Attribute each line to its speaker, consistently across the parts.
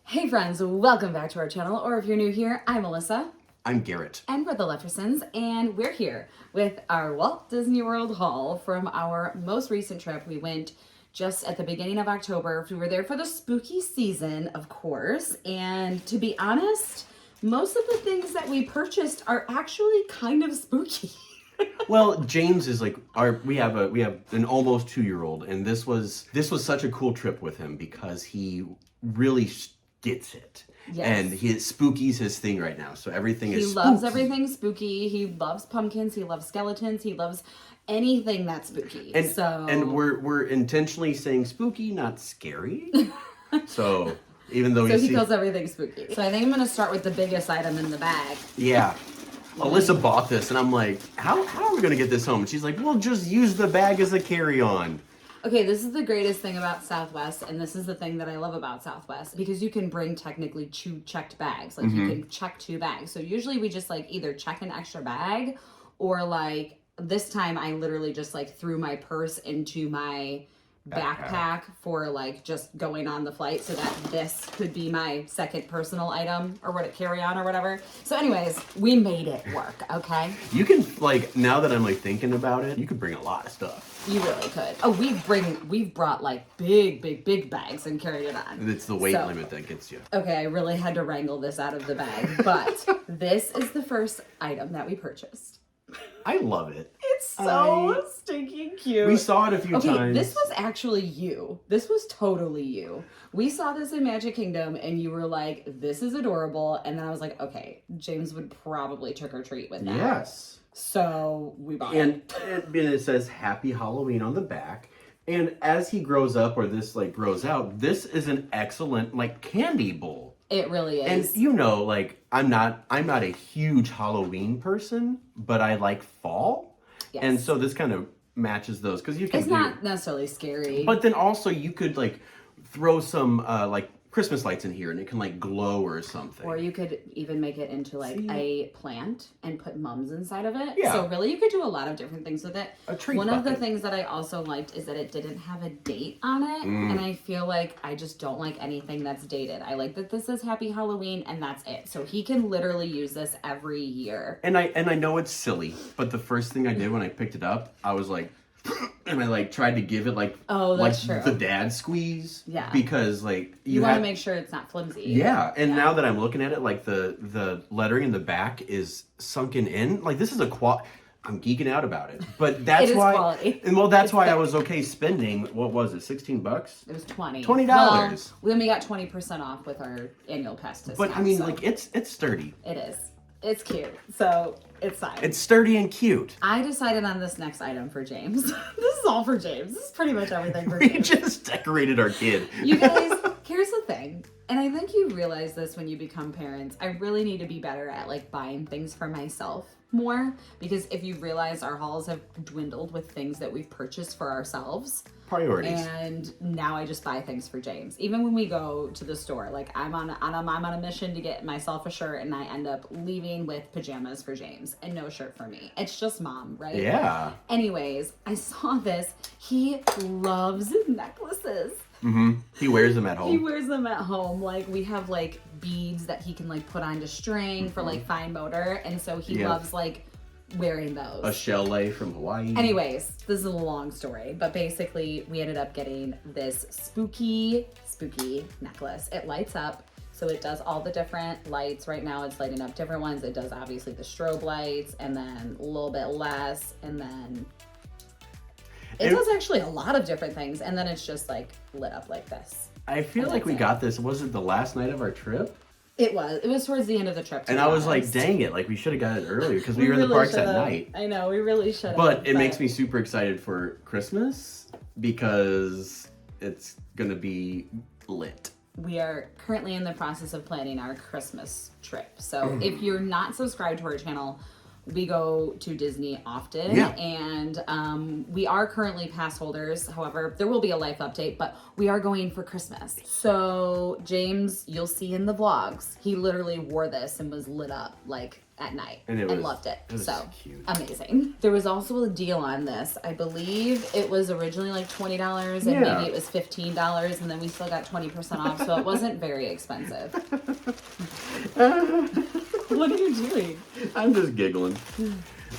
Speaker 1: Hey friends, welcome back to our channel, or if you're new here, I'm Melissa.
Speaker 2: I'm Garrett.
Speaker 1: And we're the Leffersons, and we're here with our Walt Disney World haul from our most recent trip. We went just at the beginning of October. We were there for the spooky season, of course, and to be honest, most of the things that we purchased are actually kind of spooky.
Speaker 2: Well, James is like we have an almost 2-year-old, and this was such a cool trip with him because he really gets it.
Speaker 1: Yes.
Speaker 2: And spooky's his thing right now. So everything is
Speaker 1: He
Speaker 2: spooky.
Speaker 1: loves everything spooky. He loves pumpkins. He loves skeletons. He loves anything that's spooky.
Speaker 2: And we're intentionally saying spooky, not scary. So even though
Speaker 1: he calls everything spooky. So I think I'm going to start with the biggest item in the bag.
Speaker 2: Yeah. Alyssa bought this, and I'm like, how are we going to get this home? And she's like, well, just use the bag as a carry-on.
Speaker 1: Okay, this is the greatest thing about Southwest, and this is the thing that I love about Southwest, because you can bring technically 2 checked bags. Like, you can check 2 bags. So usually we just, like, either check an extra bag, or, like, this time I literally just, like, threw my purse into my backpack for, like, just going on the flight so that this could be my second personal item or what carry on or whatever. So anyways, we made it work, okay?
Speaker 2: You can, like, now that I'm, like, thinking about it, you could bring a lot of stuff.
Speaker 1: You really could. Oh, we've brought, like, big bags and carried it on.
Speaker 2: It's the weight limit that gets you.
Speaker 1: Okay, I really had to wrangle this out of the bag, but this is the first item that we purchased.
Speaker 2: I love it.
Speaker 1: It's so stinking cute.
Speaker 2: We saw it a few times.
Speaker 1: This was actually you. This was totally you. We saw this in Magic Kingdom, and you were like, this is adorable. And then I was like, okay, James would probably trick or treat with that.
Speaker 2: Yes.
Speaker 1: So we bought it.
Speaker 2: And it says Happy Halloween on the back. And as he grows up, or this, like, grows out, this is an excellent, like, candy bowl.
Speaker 1: It really is.
Speaker 2: And you know, like, I'm not a huge Halloween person, but I like fall. Yes. And so this kind of matches those, because you can
Speaker 1: It's not necessarily scary.
Speaker 2: But then also you could, like, throw some like Christmas lights in here and it can, like, glow or something.
Speaker 1: Or you could even make it into, like, a plant and put mums inside of it.
Speaker 2: Yeah.
Speaker 1: So really you could do a lot of different things with it.
Speaker 2: A treat
Speaker 1: One
Speaker 2: bucket.
Speaker 1: of the things that I also liked is that it didn't have a date on it. And I feel like I just don't like anything that's dated. I like that this says Happy Halloween and that's it. So he can literally use this every year.
Speaker 2: And I know it's silly, but the first thing I did when I picked it up, I was like, and I, like, tried to give it, like,
Speaker 1: true.
Speaker 2: the dad squeeze.
Speaker 1: Yeah.
Speaker 2: Because, like,
Speaker 1: you want to make sure it's not flimsy.
Speaker 2: Yeah. And now that I'm looking at it, like, the lettering in the back is sunken in. Like, this is I'm geeking out about it. But that's why.
Speaker 1: Quality.
Speaker 2: And well, that's why I was okay spending, what was it, $16?
Speaker 1: It was $20.
Speaker 2: $20.
Speaker 1: Well, we only got 20% off with our annual pass discount.
Speaker 2: But I mean, like, it's sturdy.
Speaker 1: It is. It's cute. So it's fine.
Speaker 2: It's sturdy and cute.
Speaker 1: I decided on this next item for James. This is all for James. This is pretty much everything for James.
Speaker 2: We just decorated our kid.
Speaker 1: You guys, here's the thing. And I think you realize this when you become parents. I really need to be better at, like, buying things for myself more. Because if you realize, our hauls have dwindled with things that we've purchased for ourselves.
Speaker 2: Priorities.
Speaker 1: And now I just buy things for James. Even when we go to the store, like, I'm on a mission to get myself a shirt, and I end up leaving with pajamas for James and no shirt for me. It's just mom, right?
Speaker 2: Yeah.
Speaker 1: Anyways, I saw this. He loves necklaces.
Speaker 2: He wears them at home.
Speaker 1: He wears them at home. Like, we have, like, beads that he can, like, put onto string for, like, fine motor, and so he loves, like, wearing those.
Speaker 2: A shell from Hawaii.
Speaker 1: Anyways, this is a long story, but basically we ended up getting this spooky necklace. It lights up, so it does all the different lights. Right now it's lighting up different ones. It does obviously the strobe lights, and then a little bit less, and then it does actually a lot of different things, and then it's just, like, lit up like this.
Speaker 2: I feel like we got this, was it the last night of our trip?
Speaker 1: It was towards the end of the trip.
Speaker 2: And I was like, dang it, like, we should have got it earlier because we were in the parks at night.
Speaker 1: I know, we really should have.
Speaker 2: But it makes me super excited for Christmas because it's going to be lit.
Speaker 1: We are currently in the process of planning our Christmas trip. So if you're not subscribed to our channel, we go to Disney often,
Speaker 2: Yeah.
Speaker 1: and we are currently pass holders. However, there will be a life update, but we are going for Christmas. So James, you'll see in the vlogs, he literally wore this and was lit up like at night and loved it. So
Speaker 2: cute.
Speaker 1: Amazing. There was also a deal on this. I believe it was originally like $20 and maybe it was $15, and then we still got 20% off, so it wasn't very expensive. What are you doing?
Speaker 2: I'm just giggling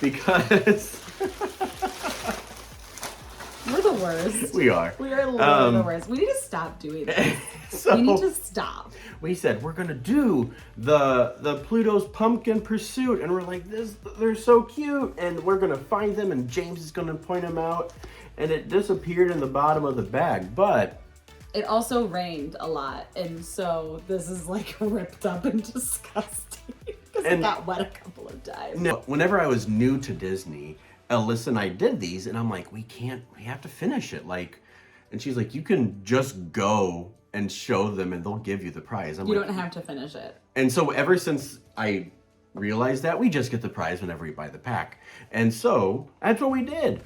Speaker 2: because
Speaker 1: we're the worst.
Speaker 2: We are.
Speaker 1: We are literally the worst. We need to stop doing this.
Speaker 2: So
Speaker 1: we need to stop.
Speaker 2: We said we're gonna do the Pluto's Pumpkin Pursuit, and we're like, they're so cute, and we're gonna find them, and James is gonna point them out, and it disappeared in the bottom of the bag, but
Speaker 1: it also rained a lot, and so this is like ripped up and disgusting because it got wet a couple of times.
Speaker 2: No, whenever I was new to Disney, Alyssa and I did these, and I'm like, we have to finish it, like, and she's like, you can just go and show them, and they'll give you the prize.
Speaker 1: You don't have to finish it.
Speaker 2: And so ever since I realized that, we just get the prize whenever we buy the pack, and so that's what we did.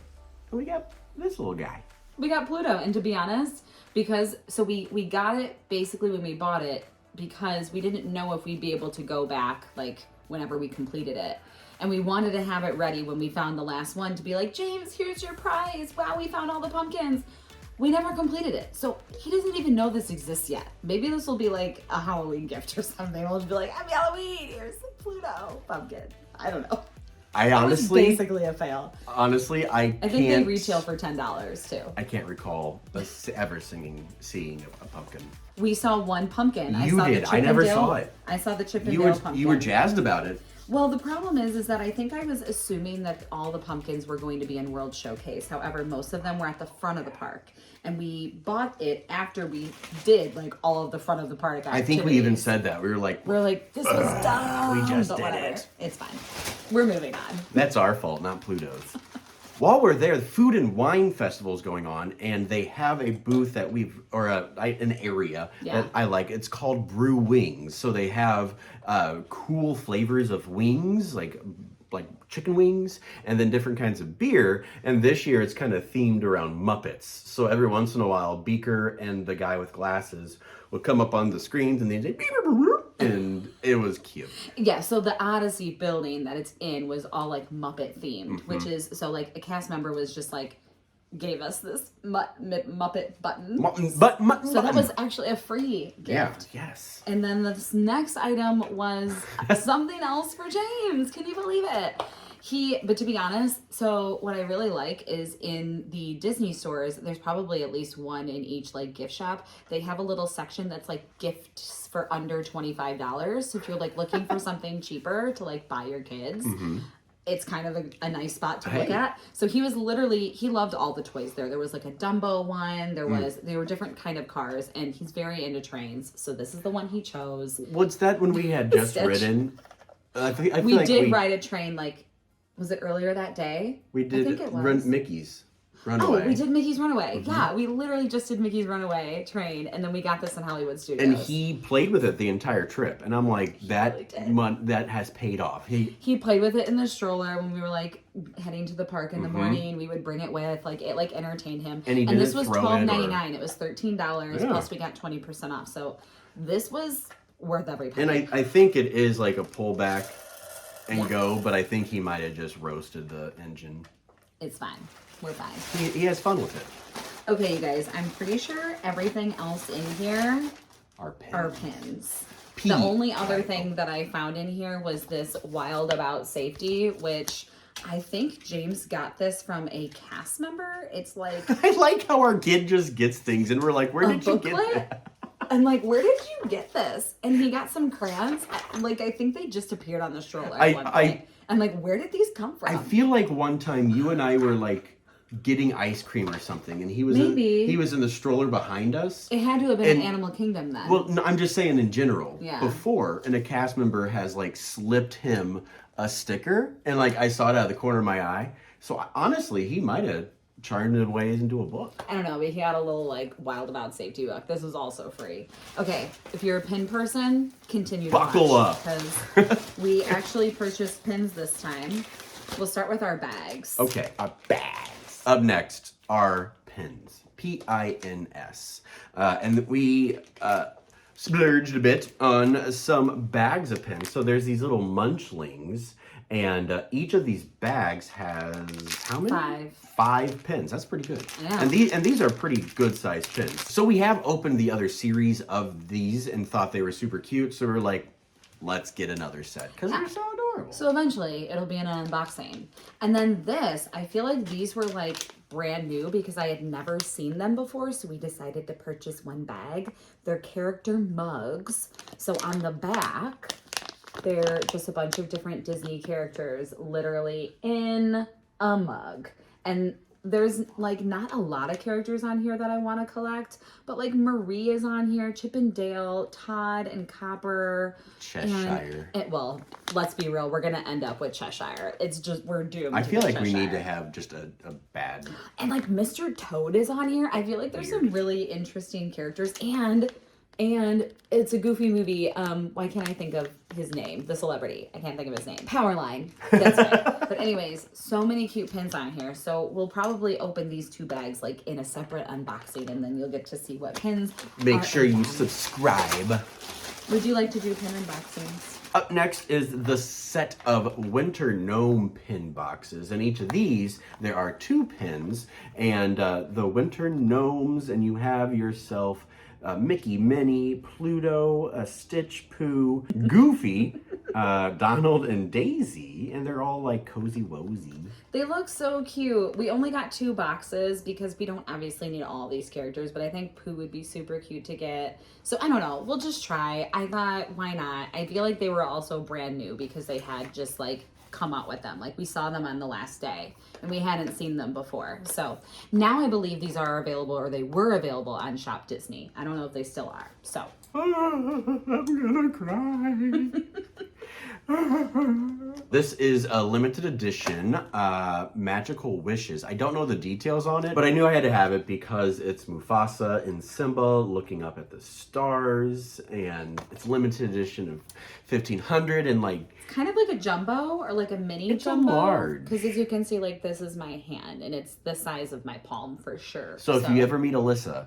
Speaker 2: And we got this little guy.
Speaker 1: We got Pluto, and to be honest, because we got it basically when we bought it because we didn't know if we'd be able to go back like whenever we completed it. And we wanted to have it ready when we found the last one to be like, James, here's your prize. Wow, we found all the pumpkins. We never completed it. So he doesn't even know this exists yet. Maybe this will be like a Halloween gift or something. We'll just be like, happy Halloween, here's the Pluto pumpkin. I don't know.
Speaker 2: I honestly,
Speaker 1: it was basically a fail.
Speaker 2: Honestly, I think
Speaker 1: they retail for $10 too.
Speaker 2: I can't recall us ever seeing a pumpkin.
Speaker 1: We saw one pumpkin.
Speaker 2: You did. I never saw it.
Speaker 1: I saw the Chip and Dale pumpkin.
Speaker 2: You were jazzed about it.
Speaker 1: Well, the problem is that I think I was assuming that all the pumpkins were going to be in World Showcase. However, most of them were at the front of the park. And we bought it after we did like all of the front of the park activities.
Speaker 2: I think we even said that. We were like,
Speaker 1: this was dumb.
Speaker 2: We just
Speaker 1: but
Speaker 2: did
Speaker 1: whatever.
Speaker 2: it.
Speaker 1: It's fine. We're moving on.
Speaker 2: That's our fault, not Pluto's. While we're there, the Food and Wine Festival is going on, and they have a booth that an area that I like. It's called Brew Wings. So they have cool flavors of wings, like chicken wings, and then different kinds of beer. And this year it's kind of themed around Muppets. So every once in a while, Beaker and the guy with glasses will come up on the screens and they say, and it was cute.
Speaker 1: Yeah, so the Odyssey building that it's in was all like Muppet themed, which is, so like a cast member was just like, gave us this Muppet button. So that was actually a free gift.
Speaker 2: Yeah, yes.
Speaker 1: And then this next item was something else for James. Can you believe it? But to be honest, so what I really like is in the Disney stores, there's probably at least one in each like gift shop. They have a little section that's like gifts for under $25. So if you're like looking for something cheaper to like buy your kids, it's kind of a nice spot to look at. So he loved all the toys there. There was like a Dumbo one. There were different kind of cars, and he's very into trains. So this is the one he chose.
Speaker 2: What's that when we had just ridden? I feel
Speaker 1: we
Speaker 2: like
Speaker 1: did ride a train like, was it earlier that day?
Speaker 2: We did.
Speaker 1: I think it was.
Speaker 2: Mickey's Runaway.
Speaker 1: Oh, we did Mickey's Runaway. Yeah, we literally just did Mickey's Runaway train, and then we got this in Hollywood Studios.
Speaker 2: And he played with it the entire trip, and I'm like, that has paid off.
Speaker 1: He played with it in the stroller when we were like heading to the park in the morning. We would bring it with, like it like entertained him. And this was $12.99. It was $13 plus we got 20% off. So this was worth every penny.
Speaker 2: And I think it is like a pullback and go, but I think he might have just roasted the engine.
Speaker 1: It's fine. We're fine.
Speaker 2: He has fun with it.
Speaker 1: Okay, you guys, I'm pretty sure everything else in here
Speaker 2: are pins.
Speaker 1: The only other thing that I found in here was this Wild About Safety, which I think James got this from a cast member. It's like...
Speaker 2: I like how our kid just gets things, and we're like, where did you get that?
Speaker 1: I'm like, where did you get this? And he got some crayons. Like, I think they just appeared on the stroller at one point. I'm like, where did these come from?
Speaker 2: I feel like one time you and I were like getting ice cream or something, and he was in the stroller behind us.
Speaker 1: It had to have been an Animal Kingdom then.
Speaker 2: Well, no, I'm just saying in general.
Speaker 1: Yeah.
Speaker 2: Before, and a cast member has like slipped him a sticker, and like I saw it out of the corner of my eye. So honestly, he might have turned it away into a book.
Speaker 1: I don't know, but he had a little like Wild About Safety book. This was also free. Okay, if you're a pin person, continue to
Speaker 2: Buckle up.
Speaker 1: Because we actually purchased pins this time. We'll start with our bags.
Speaker 2: Okay, our bags. Up next are pins. P-I-N-S. And we splurged a bit on some bags of pins. So there's these little munchlings, and each of these bags has how many? 5 pins. That's pretty good.
Speaker 1: Yeah.
Speaker 2: And these are pretty good sized pins. So we have opened the other series of these and thought they were super cute. So we're like, let's get another set because they're so adorable.
Speaker 1: So eventually it'll be an unboxing. And then this, I feel like these were like brand new because I had never seen them before. So we decided to purchase one bag. They're character mugs. So on the back, they're just a bunch of different Disney characters literally in a mug. And there's like not a lot of characters on here that I want to collect, but like Marie is on here, Chip and Dale, Todd and Copper.
Speaker 2: Cheshire.
Speaker 1: Well, let's be real, we're gonna end up with Cheshire. It's just, we're doomed.
Speaker 2: I feel like
Speaker 1: Cheshire.
Speaker 2: we need to have just a bad.
Speaker 1: And like Mr. Toad is on here. I feel like there's some really interesting characters, and it's a Goofy movie. Why can't I think of his name? The celebrity. I can't think of his name. Powerline. That's right. But anyways, so many cute pins on here. So we'll probably open these 2 bags like in a separate unboxing, and then you'll get to see what pins.
Speaker 2: Make sure you subscribe.
Speaker 1: Would you like to do pin unboxings?
Speaker 2: Up next is the set of winter gnome pin boxes. And each of these, there are 2 pins, and the winter gnomes, and you have yourself Mickey, Minnie, Pluto, Stitch, Pooh, Goofy, Donald, and Daisy, and they're all like cozy wozy.
Speaker 1: They look so cute. We only got 2 boxes because we don't obviously need all these characters, but I think Pooh would be super cute to get. So I don't know. We'll just try. I thought, why not? I feel like they were also brand new because they had just like come out with them. Like we saw them on the last day and we hadn't seen them before. So now I believe these are available, or they were available on Shop Disney. I don't know if they still are. So
Speaker 2: I'm gonna cry. This is a limited edition Magical Wishes. I don't know the details on it, but I knew I had to have it because it's Mufasa and Simba looking up at the stars, and it's limited edition of 1500, and like
Speaker 1: kind of like a jumbo or like a mini
Speaker 2: it's
Speaker 1: jumbo.
Speaker 2: A large.
Speaker 1: Because as you can see, like this is my hand and it's the size of my palm for sure.
Speaker 2: So if you ever meet Alyssa,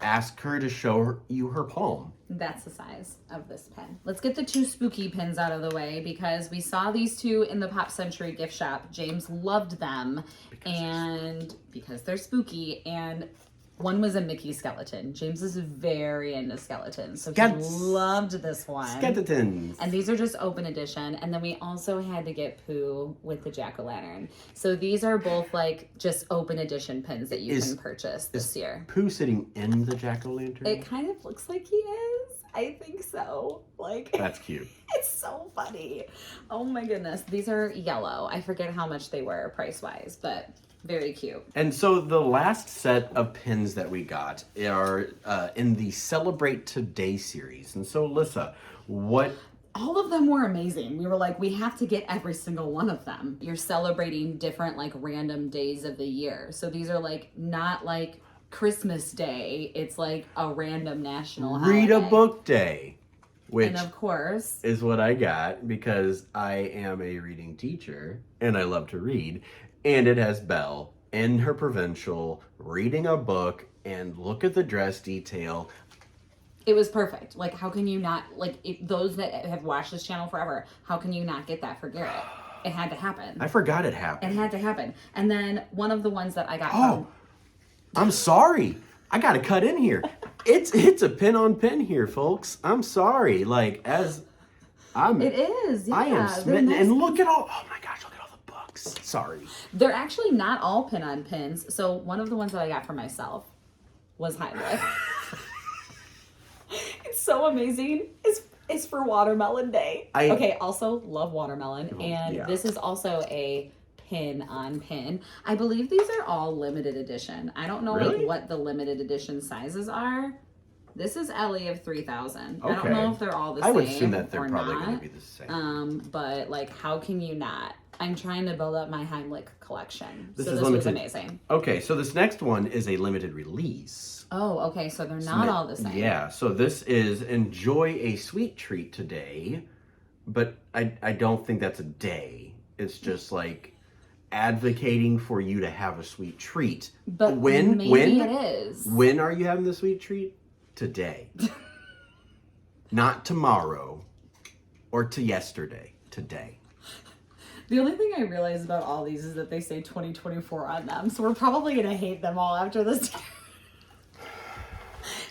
Speaker 2: ask her to show you her palm.
Speaker 1: That's the size of this pen. Let's get the 2 spooky pins out of the way because we saw these 2 in the Pop Century gift shop. James loved them because they're spooky, and one was a Mickey skeleton. James is very into skeletons, so he loved this one.
Speaker 2: Skeletons.
Speaker 1: And these are just open edition. And then we also had to get Pooh with the jack-o'-lantern. So these are both like just open edition pins that you can purchase this year.
Speaker 2: Pooh sitting in the jack-o'-lantern?
Speaker 1: It kind of looks like he is. I think so. Like
Speaker 2: that's cute.
Speaker 1: It's so funny. Oh my goodness. These are yellow. I forget how much they were price-wise, but very cute.
Speaker 2: And so the last set of pins that we got are in the Celebrate Today series. And so, Alyssa, what...
Speaker 1: All of them were amazing. We were like, we have to get every single one of them. You're celebrating different like random days of the year. So these are like not like Christmas Day. It's like a random national holiday.
Speaker 2: Read a book day. Which
Speaker 1: and of course
Speaker 2: is what I got because I am a reading teacher and I love to read. And it has Belle in her provincial reading a book, and look at the dress detail.
Speaker 1: It was perfect. Like, how can you not, like, those that have watched this channel forever, how can you not get that for Garrett? It had to happen.
Speaker 2: I forgot it happened.
Speaker 1: It had to happen. And then one of the ones that I got
Speaker 2: I'm sorry. I got to cut in here. It's a pin on pin here, folks. I'm sorry. Like, as I'm...
Speaker 1: It is, yeah.
Speaker 2: I am smitten. And look at all... Oh, my gosh. Look at all the books. Sorry.
Speaker 1: They're actually not all pin on pins. So one of the ones that I got for myself was High. It's so amazing. It's for Watermelon Day. Okay, also love watermelon. And this is also a pin on pin. I believe these are all limited edition. I don't know like what the limited edition sizes are. This is Ellie of 3000. Okay. I don't know if they're all the same.
Speaker 2: I would assume that they're probably going to be the same.
Speaker 1: But like, how can you not? I'm trying to build up my Heimlich collection.
Speaker 2: This
Speaker 1: so
Speaker 2: is
Speaker 1: this
Speaker 2: limited.
Speaker 1: was amazing.
Speaker 2: Okay, so this next one is a limited release.
Speaker 1: Oh, okay. So they're not all the same.
Speaker 2: Yeah, so this is enjoy a sweet treat today, but I don't think that's a day. It's just like advocating for you to have a sweet treat.
Speaker 1: But
Speaker 2: when
Speaker 1: it is.
Speaker 2: When are you having the sweet treat? Today. Not tomorrow or to yesterday. Today.
Speaker 1: The only thing I realize about all these is that they say 2024 on them, so we're probably going to hate them all after this.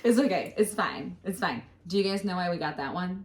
Speaker 1: It's okay. It's fine. It's fine. Do you guys know why we got that one?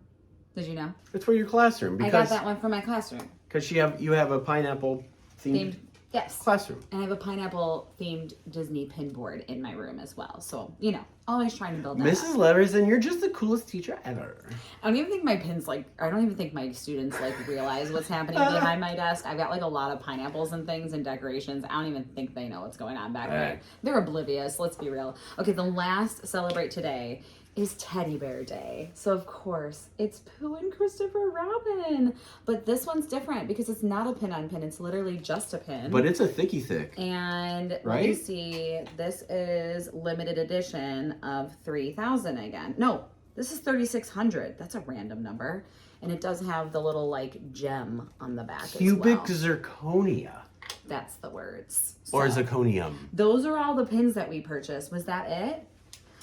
Speaker 1: Did you know?
Speaker 2: It's for your classroom. Because,
Speaker 1: I got that one for my classroom.
Speaker 2: Because you have a pineapple themed
Speaker 1: yes.
Speaker 2: classroom.
Speaker 1: And I have a pineapple themed Disney pin board in my room as well. So, you know, always trying to build that
Speaker 2: Mrs.
Speaker 1: up.
Speaker 2: Lefferson, you're just the coolest teacher ever.
Speaker 1: I don't even think my pins, I don't even think my students, realize what's happening behind my desk. I've got, a lot of pineapples and things and decorations. I don't even think they know what's going on back there. They're oblivious, let's be real. Okay, the last celebrate today is Teddy Bear Day. So, of course, it's Pooh and Christopher Robin. But this one's different because it's not a pin on pin. It's literally just a pin.
Speaker 2: But it's a thicky thick.
Speaker 1: And let me see. This is limited edition of 3,000 again. No, this is 3,600. That's a random number. And it does have the little, gem on the back
Speaker 2: Cubic
Speaker 1: as well.
Speaker 2: zirconia.
Speaker 1: That's the words.
Speaker 2: Or
Speaker 1: So,
Speaker 2: zirconium.
Speaker 1: those are all the pins that we purchased. Was that it?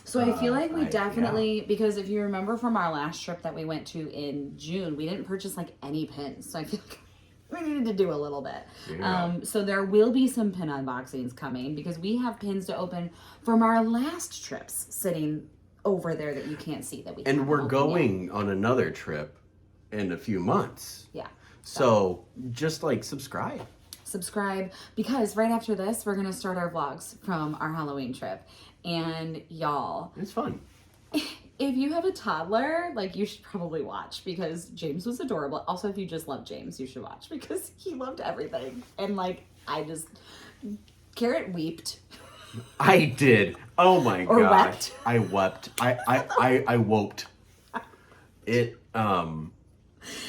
Speaker 1: So I feel like we definitely, because if you remember from our last trip that we went to in June, we didn't purchase any pins. So I feel like we needed to do a little bit.
Speaker 2: Yeah.
Speaker 1: So there will be some pin unboxings coming because we have pins to open from our last trips sitting over there that you can't see that we.
Speaker 2: And we're going on another trip in a few months.
Speaker 1: Yeah.
Speaker 2: So just subscribe
Speaker 1: because right after this we're gonna start our vlogs from our Halloween trip. And y'all,
Speaker 2: it's fun.
Speaker 1: If you have a toddler, you should probably watch because James was adorable. Also, if you just love James, you should watch because he loved everything. And Garrett wept.
Speaker 2: I did. Oh my
Speaker 1: or
Speaker 2: gosh.
Speaker 1: Wept.
Speaker 2: I wept. I woped. It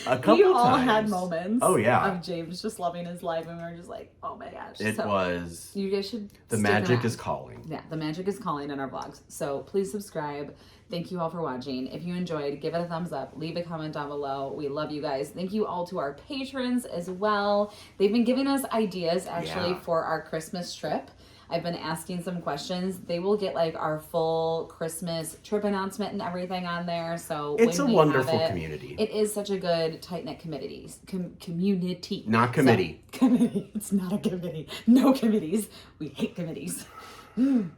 Speaker 2: a couple
Speaker 1: we all
Speaker 2: times.
Speaker 1: had moments
Speaker 2: of
Speaker 1: James just loving his life and we were just like, oh my gosh.
Speaker 2: It was
Speaker 1: you guys should
Speaker 2: the magic is calling.
Speaker 1: Yeah, the magic is calling in our vlogs. So please subscribe. Thank you all for watching. If you enjoyed, give it a thumbs up. Leave a comment down below. We love you guys. Thank you all to our patrons as well. They've been giving us ideas actually for our Christmas trip. I've been asking some questions. They will get our full Christmas trip announcement and everything on there. So
Speaker 2: it's a wonderful community.
Speaker 1: It is such a good tight-knit community. Community.
Speaker 2: Not committee.
Speaker 1: So, committee. It's not a committee. No committees. We hate committees.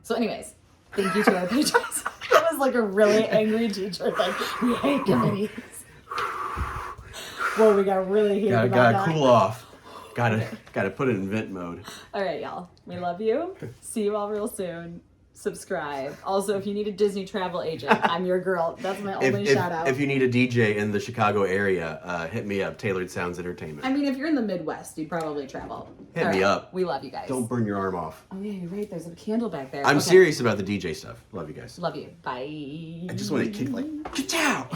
Speaker 1: So anyways, thank you to our patrons. That was a really angry teacher. We hate committees. Whoa, we got really heated about that.
Speaker 2: Gotta cool off. Gotta put it in vent mode.
Speaker 1: All right, y'all. We love you. See you all real soon. Subscribe. Also, if you need a Disney travel agent, I'm your girl. That's my only shout out.
Speaker 2: If you need a DJ in the Chicago area, hit me up. Tailored Sounds Entertainment.
Speaker 1: I mean, if you're in the Midwest, you'd probably travel.
Speaker 2: Hit me up.
Speaker 1: We love you guys.
Speaker 2: Don't burn your arm off.
Speaker 1: Oh yeah, you're right. There's a candle back there.
Speaker 2: I'm serious about the DJ stuff. Love you guys.
Speaker 1: Love you. Bye.
Speaker 2: I just want to kick ka-chow!